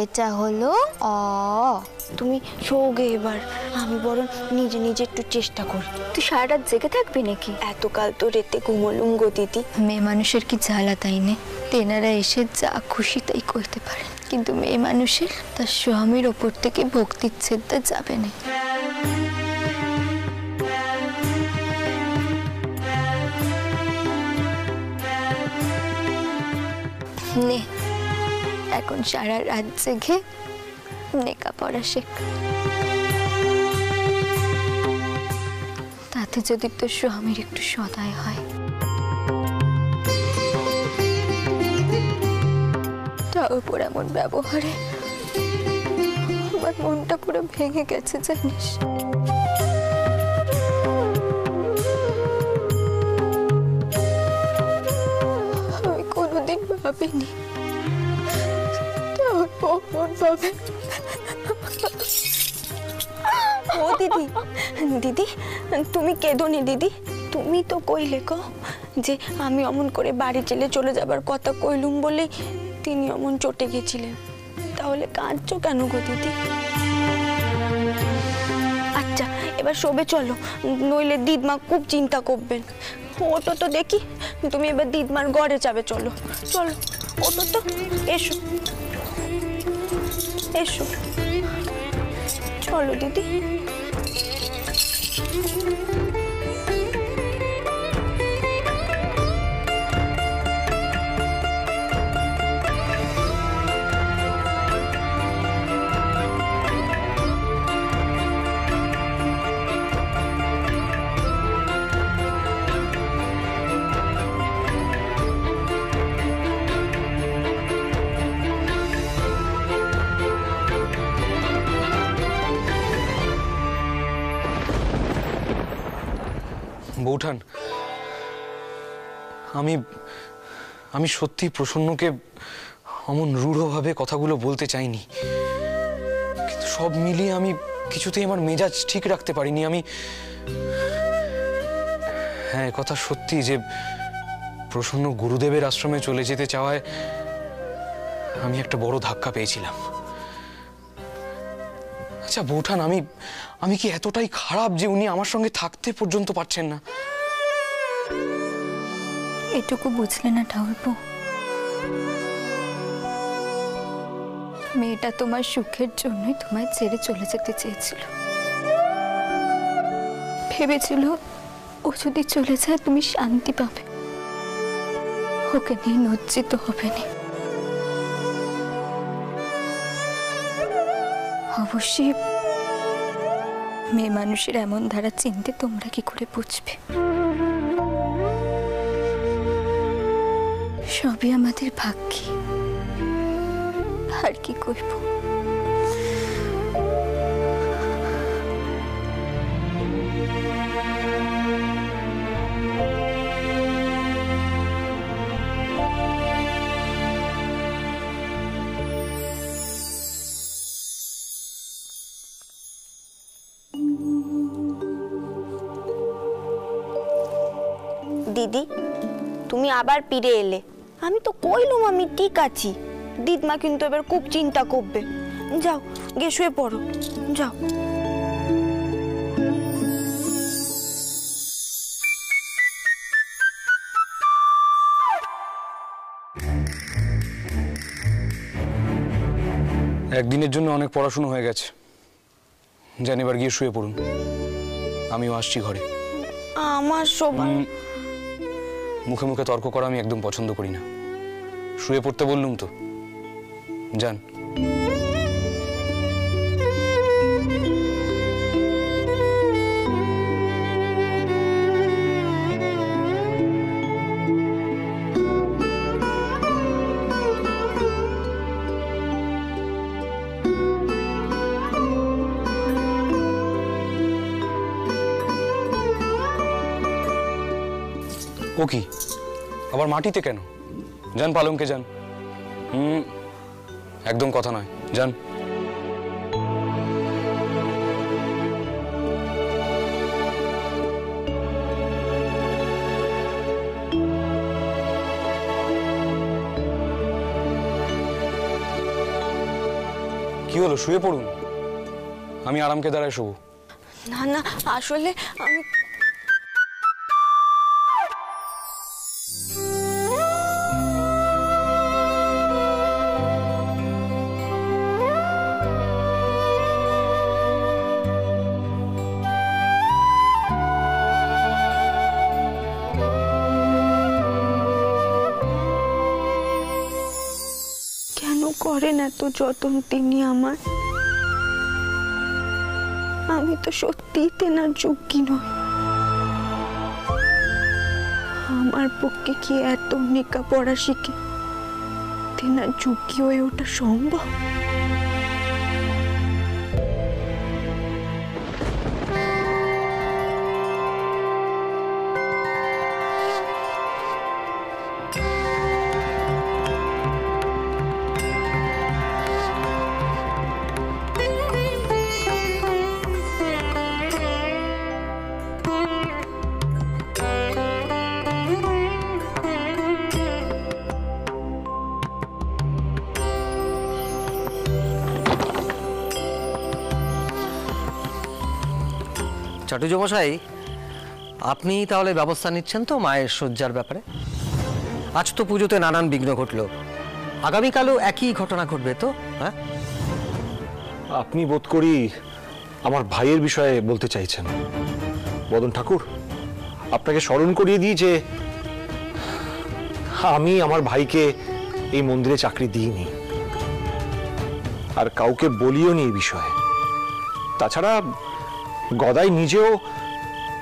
এটা হলো অ। তুমি শোগে এবার, আমি বরং নিজে নিজে একটু চেষ্টা করি। তুই সারা রাত জেগে থাকবি নাকি? এতকাল তো রেতে ঘুমলুম গো দিদি। মেয়ে মানুষের কি জ্বালা তাই নে, তেনারা এসে যা খুশি তাই করতে পারে, কিন্তু মেয়ে মানুষের তার স্বামীর ওপর থেকে ভক্তিচ্ছেদটা যাবে না। নে এখন সারা রাত জেগে লেখাপড়া শেখ, তাতে যদি তোর স্বামীর একটু সদয় হয়। তার উপর এমন ব্যবহারে আমার মনটা পুরো ভেঙে গেছে জানিস। আমি কোনোদিন ভাবিনি ও দিদি, দিদি তুমি কেঁদোনি দিদি। তুমি তো কইলে কো যে আমি অমন করে বাড়ি চলে যাবার কথা কইলুম বলে তিনি অমন চটে গেছিলেন, তাহলে কাঁদছো কেন গো দিদি? আচ্ছা এবার শোবে চলো, নইলে দিদমা খুব চিন্তা করবেন। ওটো তো দেখি, তুমি এবার দিদমার ঘরে যাবে। চলো চলো ওটো তো, এসো এসো, চলো দিদি। বৌঠান, আমি সত্যি প্রসন্নকে অমন রূঢ়ভাবে কথাগুলো বলতে চাইনি, কিন্তু সব মিলিয়ে আমি কিছুতেই আমার মেজাজ ঠিক রাখতে পারিনি। হ্যাঁ কথা সত্যি যে প্রসন্ন গুরুদেবের আশ্রমে চলে যেতে চাওয়ায় আমি একটা বড় ধাক্কা পেয়েছিলাম। আচ্ছা বৌঠান, আমি কি এতটাই খারাপ যে উনি আমার সঙ্গে থাকতে পর্যন্ত পারছেন না? এটুকু বুঝলে না ঠাকুরপো? মেয়েটা তোমার সুখের জন্যই তোমায় ছেড়ে চলে যেতে চেয়েছিল, ভেবেছিল ও যদি চলে যায় তুমি শান্তি পাবে, ওকে নিয়ে লজ্জিত হবে না। অবশ্যই মেয়ে মানুষের এমন ধারা চিনতে তোমরা কি করে বুঝবে? সবই আমাদের ভাগ্যে, আর কি করব। দিদি তুমি আবার ফিরে এলে, আমি তো কইলুম আমি ঠিক আছি। দিদমা কিন্তু এবার খুব চিন্তা করবে। যাও গিয়ে শুয়ে পড়ো, যাও। একদিনের জন্য অনেক পড়াশোনা হয়ে গেছে, জানি এবার গিয়ে শুয়ে পড়ুন। আমিও আসছি ঘরে। আমার সবাই মুখে মুখে তর্ক করা আমি একদম পছন্দ করি না। শুয়ে পড়তে বললুম তো, যান। ও কি আবার মাটিতে কেন? যান পালঙ্কে যান। একদম কথা নয়, যান। কি হলো, শুয়ে পড়ুন, আমি আরামকে দাঁড়ায় শোবো। না না, আসলে আমি কেন করেন এত যত্ন তিনি আমার? আমি তো সত্যিই তেনার যোগ্যী নই। আমার পক্ষে কি এত লেখাপড়া শিখে তেনার যোগ্যী হয়ে ওঠা সম্ভব? চাটুজ্যমশাই, আপনি তাহলে ব্যবস্থা নিচ্ছেন তো মায়ের শয্যার ব্যাপারে? আজ তো পুজোতে নানান বিঘ্ন ঘটলো, আগামীকালও একই ঘটনা ঘটবে তো? হ্যাঁ, আপনি বোধ করি আমার ভাইয়ের বিষয়ে বলতে চাইছেন। বদন ঠাকুর, আপনাকে স্মরণ করিয়ে দিই যে আমি আমার ভাইকে এই মন্দিরে চাকরি দিইনি, আর কাউকে বলিও নি এই বিষয়ে। তাছাড়া গদাই নিজেও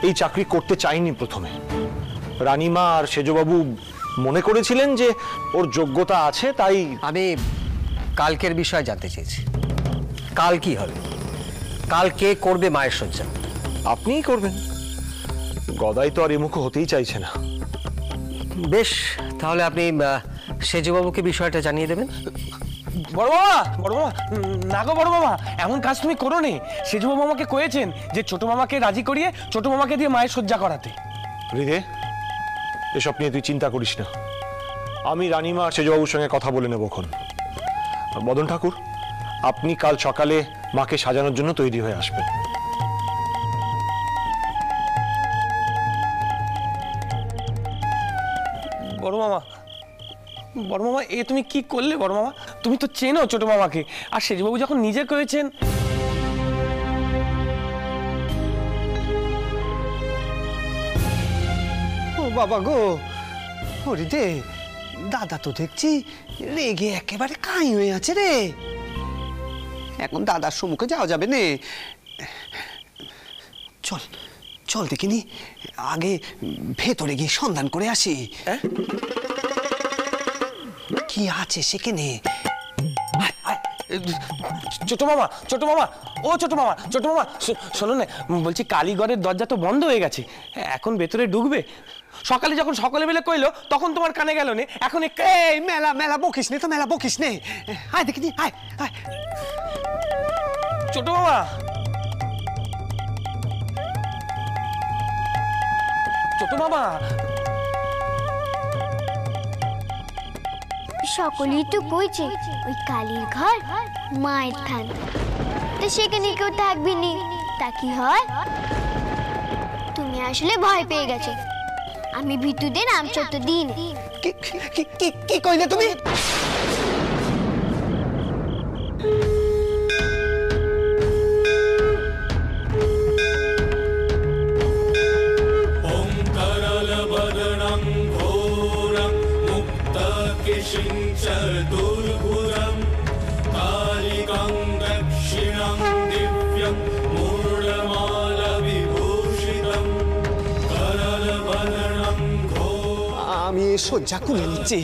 এই চাকরি করতে চাইনি প্রথমে। রানীমা আর সেজবাবু মনে করেছিলেন যে ওর যোগ্যতা আছে, তাই। আমি কালকের বিষয়ে জানতে চেয়েছি। কাল কি হবে? কাল কে করবে মায়ের শয্যা? আপনিই করবেন। গদাই তো আর এমুখো হতেই চাইছে না। বেশ, তাহলে আপনি সেজবাবুকে বিষয়টা জানিয়ে দেবেন। বড় বাবা, বড় বাবা, না গো বড় বাবা, এমন কাজ তুমি করো নি। সেজু বাবা আমাকে কয়েছেন যে ছোট মামাকে রাজি করিয়ে ছোট মামাকে দিয়ে মায়ের শয্যা করাতে। হৃদে, এসব নিয়ে তুই চিন্তা করিস না। আমি রানীমা আর সেজবাবুর সঙ্গে কথা বলে নেবক্ষণ। বদন ঠাকুর, আপনি কাল সকালে মাকে সাজানোর জন্য তৈরি হয়ে আসবেন। বড় মামা, বড় মামা, এ তুমি কি করলে বড় মামা? তুমি তো চেনো ছোট মামাকে, আর সেজবাবু যখন নিজে কয়েছেন। ও বাবা গো, ওরে দে, দাদা তো দেখছি রেগে একেবারে কাই হয়ে আছে রে। এখন দাদার সম্মুখে যাওয়া যাবে নে। চল চল দেখিনি, আগে ভেতরে গিয়ে সন্ধান করে আসি কি আছে সেখানে। ছোট মামা, ছোট মামা, ও ছোট মামা, ছোট মামা, শোনো না, বলছি কালীঘরের দরজা তো বন্ধ হয়ে গেছে, এখন ভেতরে ঢুকবে? সকালে যখন সকলে মিলে কইলো তখন তোমার কানে গেল নে, এখন এই মেলা মেলা বকিস নে তো, মেলা বকিস নে। আয় দেখিনি, আয় আয়। ছোট মামা, ছোট মামা। সকলেই তো কইছে ওই কালীর ঘর মায়ের থান, তো সেখানে কেউ থাকবে নি, তা কি হয়? তুমি আসলে ভয় পেয়ে গেছো। আমি ভিতুদের নামচত্ব দিন। কি কইলে তুমি? আমি শয্যা খুলে নিচ্ছি।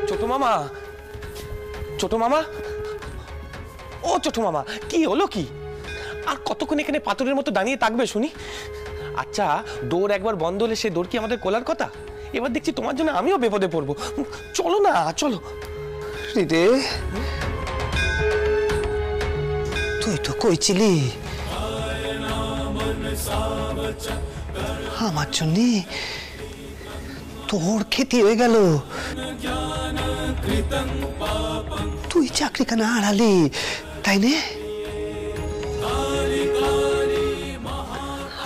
ছোট মামা, ছোট মামা, ও ছোট মামা, কি হলো কি? আর কতক্ষণ এখানে পাথরের মতো দাঁড়িয়ে থাকবে শুনি? আচ্ছা, দৌড় একবার বন্ধ হলে সে দৌড় কি আমাদের কোলার কথা? এবার দেখছি তোমার জন্য আমিও বিপদে পড়বো। চলো না, চলো। হৃদে, তুই তো কইছিলি আমার জন্য তোর ক্ষতি হয়ে গেল, তুই চাকরি কেন হারালি, তাই না?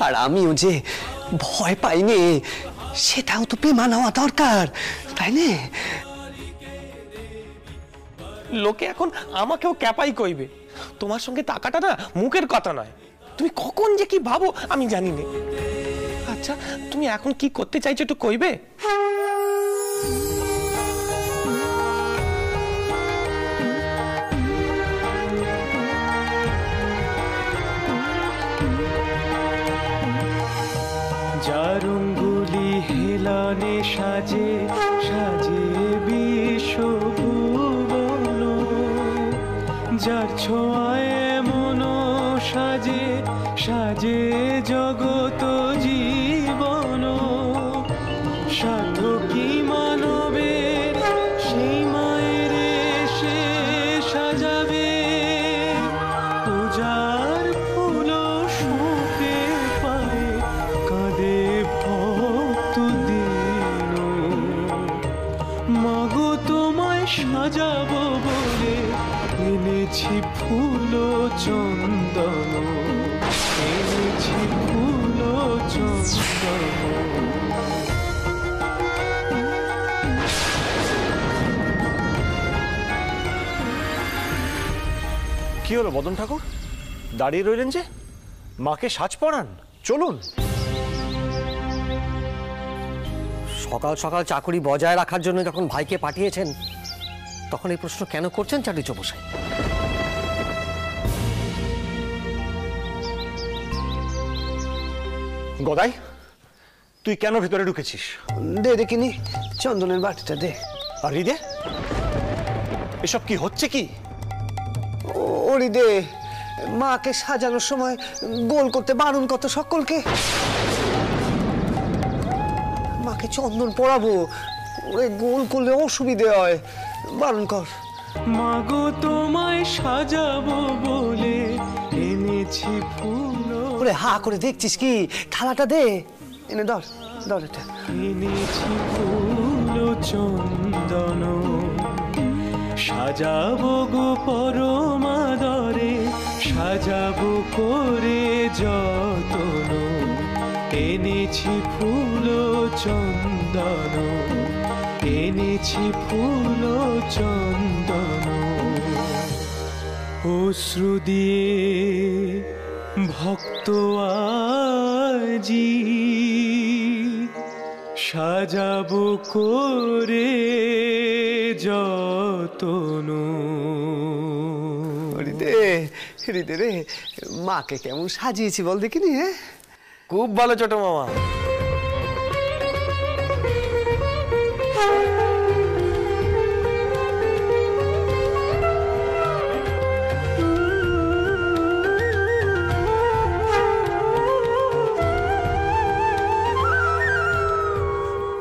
আর আমিও যে ভয় পাইনি সেটাও তো পেমান হওয়া দরকার, তাই না? লোকে এখন আমাকেও ক্যাপাই কইবে। তোমার সঙ্গে টাকাটা না মুখের কথা নয়, তুমি কখন যে কি ভাবো আমি জানি না। আচ্ছা, তুমি এখন কি করতে চাইছো একটু কইবে? যার অঙ্গুলি হেলানে সাজে সাজে বিশ্বভুবন, যার ছোঁয়ায় মন সাজে সাজে জগত জীবন, সাধকি মানবের সেই মায়ের সে সাজাবে, পূজার ফুল শুকে পায়ে কাঁদে ভক্ত দিন, মাগো তোমায় সাজাবো বলে এনেছি ফুল চন্দন, এনেছি ফুল চন্দন। কি হলো বদন ঠাকুর, দাঁড়িয়ে রইলেন যে? মাকে সাজ পরান, চলুন। সকাল সকাল চাকুরি বজায় রাখার জন্য যখন ভাইকে পাঠিয়েছেন, তখন এই প্রশ্ন কেন করছেন চাটুজ্যমশাই? গদাই, তুই কেন ভেতরে ঢুকেছিস? দে দেখিনি চন্দনের বাটিটা দে। আর হৃদে, এসব কি হচ্ছে কি? ও হৃদে, মাকে সাজানোর সময় গোল করতে বারণ কত সকলকে। মাকে চন্দন পরাবো, ওরে গোল করলে অসুবিধে হয়, বারণ কর। মাগো তোমায় সাজাবো বলে এনেছি ফুল, ওরে হা করে দেখছিস কি? থালাটা দে, এনে ধর ধর এটা। এনেছি ফুল চন্দন, সাজাবো গো পরমাদরে, সাজাবো করে যতন, এনেছি ফুল চন্দন, এনেছি ফুল চন্দন। অশ্রু দিয়ে ভক্ত আজি সাজাবো করে যতন। হৃদে, হৃদে রে, মাকে কেমন সাজিয়েছি বল দেখিনি? হ্যাঁ, খুব ভালো ছোট মামা।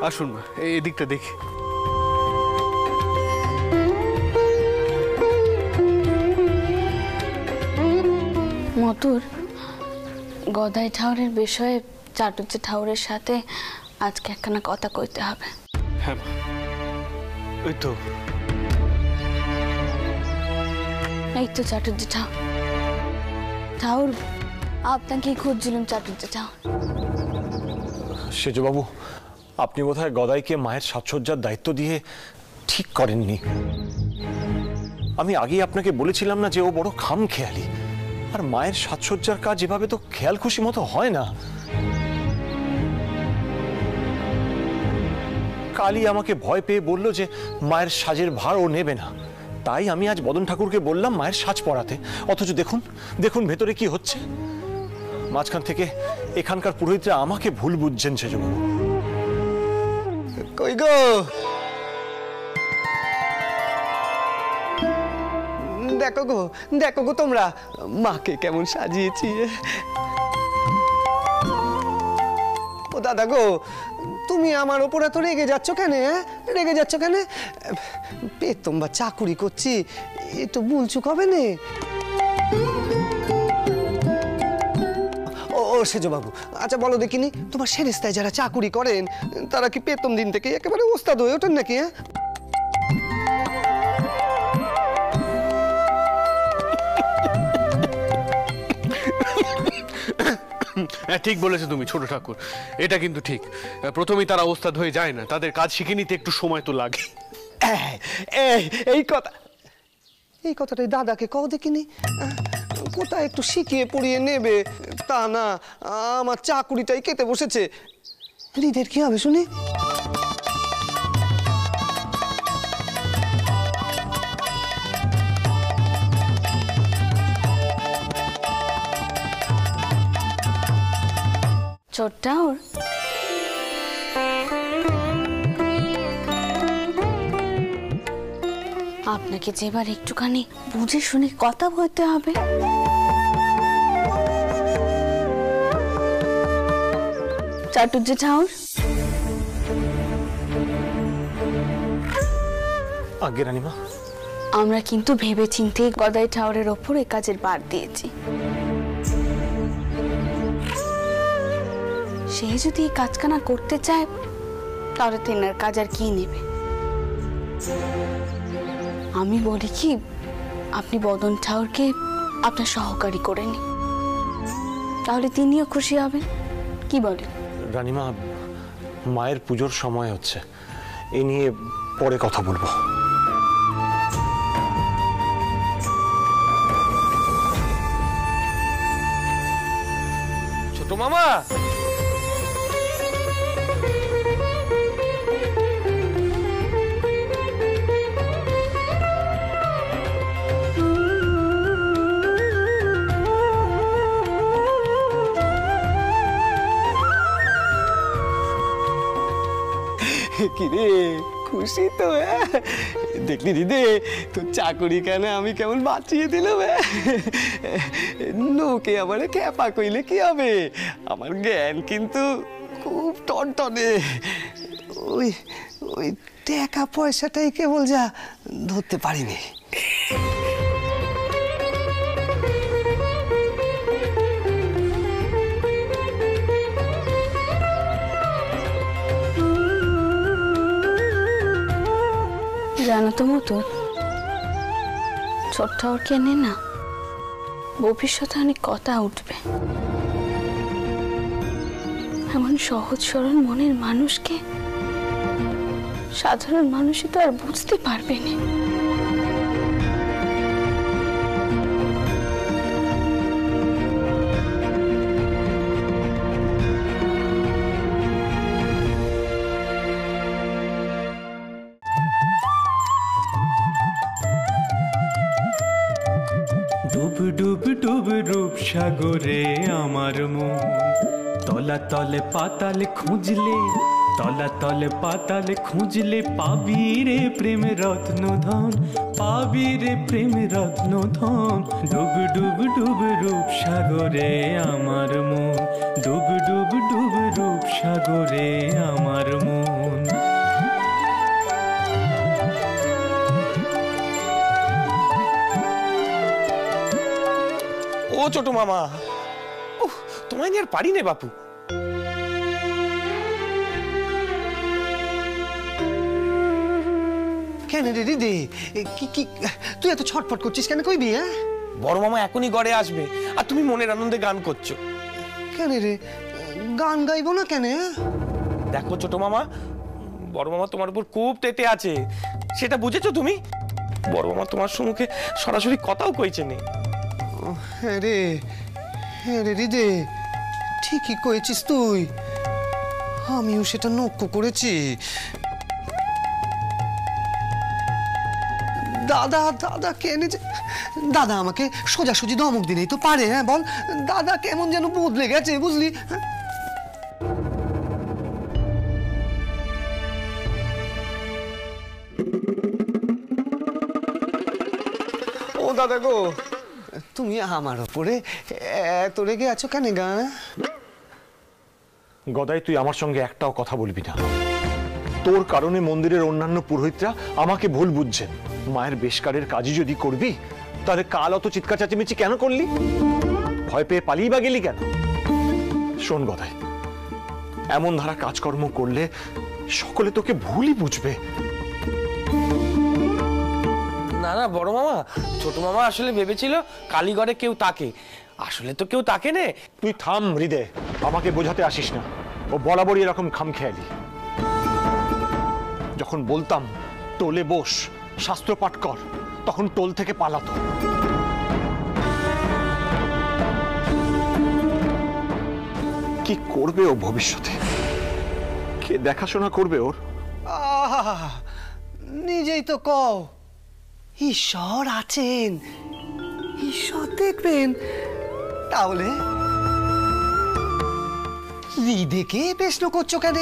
আসুন মা, এই দিকটা দেখি। মধুর, গদাই ঠাউরের বিষয়ে চাটুজ্জে ঠাউরের সাথে আজকে একখানা কথা কইতে হবে। হ্যাঁ মা, ওই তো এই তো চাটুজ্জে ঠাউর, আপনাকে খুঁজছিলাম চাটুজ্জে ঠাউর। সেজবাবু, আপনি বোধহয় গদাইকে মায়ের সাজসজ্জার দায়িত্ব দিয়ে ঠিক করেননি। আমি আগেই আপনাকে বলেছিলাম না যে ও বড় খামখেয়ালি, আর মায়ের সাজসজ্জার কাজ এভাবে তো খেয়াল খুশি মতো হয় না। কালী আমাকে ভয় পেয়ে বলল যে মায়ের সাজের ভার ও নেবে না, তাই আমি আজ বদন ঠাকুরকে বললাম মায়ের সাজ পরাতে। অথচ দেখুন দেখুন ভেতরে কি হচ্ছে। মাঝখান থেকে এখানকার পুরোহিতরা আমাকে ভুল বুঝছেন সেজবাবু। কই গো, দেখো গো তোমরা মাকে কেমন সাজিয়েছি। ও দাদা গো, তুমি আমার ওপর এত রেগে যাচ্ছ কেন? রেগে যাচ্ছ কেন? বেতন বা চাকুরি করছি, একটু ভুলচুক হবে না? ও সেজ বাবু, আচ্ছা বলো দেখিনি, তোমার সেরেস্তায় যারা চাকুরি করেন তারা কি প্রথম দিন থেকে একেবারে ওস্তাদ হয়ে ওঠেন নাকি? হ্যাঁ ঠিক বলেছো তুমি ছোট ঠাকুর, এটা কিন্তু ঠিক। প্রথমেই তারা ওস্তাদ হয়ে যায় না, তাদের কাজ শিখে নিতে একটু সময় তো লাগে। এই কথাটাই দাদাকে কও দেখিনি, কোথায় একটু শিখিয়ে পড়িয়ে নেবে, তা না আমার চাকুরিটাই কেটে বসেছে। হৃদের কি হবে শুনি? ছোট্টাওর আপনাকে যে এবার একটুখানি বুঝে শুনে কথা বলতে হবে। চাটুর্য ঠাউর, আগে রানীমা, আমরা কিন্তু ভেবেচিন্তে গদাই ঠাউরের ওপর এই কাজের বার দিয়েছি। সে যদি এই কাজখানা করতে চায় তাহলে তেনার কাজ আর কি নেবে। আমি বলি কি, আপনি বদন ঠাউরকে আপনার সহকারী করে নিন, তাহলে তিনিও খুশি হবেন। কি বলেন? রানীমা, মায়ের পুজোর সময় হচ্ছে, এ নিয়ে পরে কথা বলবো। ছোট মামা, কিরে খুশি তো? দেখলি দিদি তোর চাকুরি কেন আমি কেমন বাঁচিয়ে দিলাম। লোকে আবার খ্যাপা কইলে কি হবে, আমার জ্ঞান কিন্তু খুব টনটনে। ওই ওই টাকা পয়সাটাই কেবল যা ধরতে পারিনি। জানো তো মতো ছোট্ট ওর কেনে না, ভবিষ্যতে অনেক কথা উঠবে। এমন সহজ সরল মনের মানুষকে সাধারণ মানুষই তো আর বুঝতে পারবে না। ডুব ডুব ডুব রূপ সাগরে আমার মন, তলা তলে পাতাল খুঁজলে, তলা তলে পাতাল খুঁজলে পাবি রে প্রেম রত্ন ধন, পাবি রে প্রেম রত্ন ধন। ডুব ডুব ডুব রূপ সাগরে আমার মন, ডুব ডুব ডুব রূপ সাগরে আমার মন। ও ছোট মামা, তোমায় নিয়ে আর পারি নে বাপু। কেন রে দিদি, কি কি তুই এত ছটফট করছিস কেন? কইবি? বড় মামা এখনই ঘরে আসবে আর তুমি মনের আনন্দে গান করছো। কেন রে, গান গাইবো না কেন? দেখো ছোট মামা, বড় মামা তোমার উপর খুব তেতে আছে, সেটা বুঝেছো তুমি? বড় মামা তোমার সম্মুখে সরাসরি কথাও কইছে নে। হ্যাঁ রে দিদি, ঠিকই কয়েছিস তুই, আমিও সেটা লক্ষ্য করেছি। দাদা কেন যে দাদা আমাকে সোজাসুজি ধমক দিলেই তো পারে। হ্যাঁ বল, দাদা কেমন যেন বদলে গেছে, বুঝলি? ও দাদা গো, তুমি আমার ওপরে এত রেগে আছো কেন গা? গদাই, তুই আমার সঙ্গে একটাও কথা বলবি না। তোর কারণে মন্দিরের অন্যান্য পুরোহিতরা আমাকে ভুল বুঝছেন। মায়ের বেশকারের কাজই যদি করবি, তাহলে কাল অত চিৎকার চেঁচামেচি কেন করলি? ভয় পেয়ে পালিয়ে বা গেলি কেন? শোন গদাই, এমন ধারা কাজকর্ম করলে সকলে তোকে ভুলই বুঝবে। না না বড় মামা, ছোট মামা আসলে ভেবেছিল কালীঘরে কেউ তাকে, আসলে তো কেউ তাকে নে। তুই থাম হৃদয়, আমাকে বোঝাতে আসিস না। ও বরাবরই এরকম খামখেয়ালি। যখন বলতাম টোলে বস, শাস্ত্র পাঠ কর, তখন টোল থেকে পালাতো। কি করবে ও ভবিষ্যতে? কে দেখাশোনা করবে ওর? আহা, নিজেই তো কও ঈশ্বর আছেন, ঈশ্বর দেখবেন। তাহলে হৃদয়কে প্রশ্ন করছো কেন?